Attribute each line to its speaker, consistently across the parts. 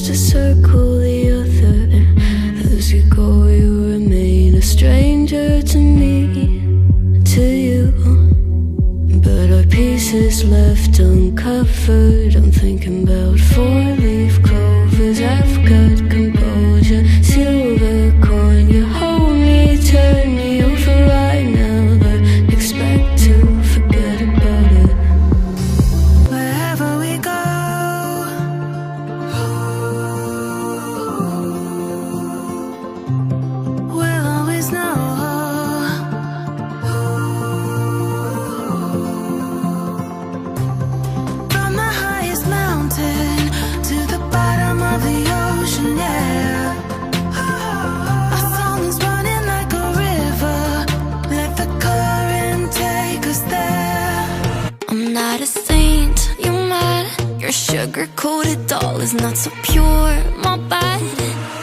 Speaker 1: just to circle the other. As you go, you remain a stranger to me, to you. But our pieces left uncovered. I'm thinking about four-leaf clovers. I've got composure, silver coin. You hold me, turn me over right now, but expect to forget about it.
Speaker 2: Wherever we go, we'll always know. From the highest mountain to the bottom of the ocean, yeah. Our song is running like a river. Let the current take us there. I'm not a saint, you mad? Your sugar-coated doll is not so pure, my bad.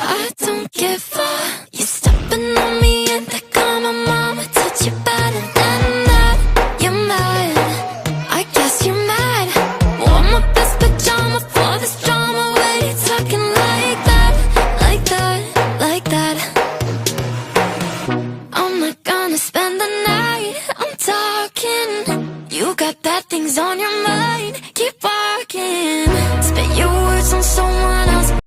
Speaker 2: I don't give a. You stepping on me and they call my mama, touch your bad, and then that you're mad. I guess you're mad. Wore my best pajama for this drama. Why you talking like that, like that, like that? I'm not gonna spend the night. I'm talking. You got bad things on your mind.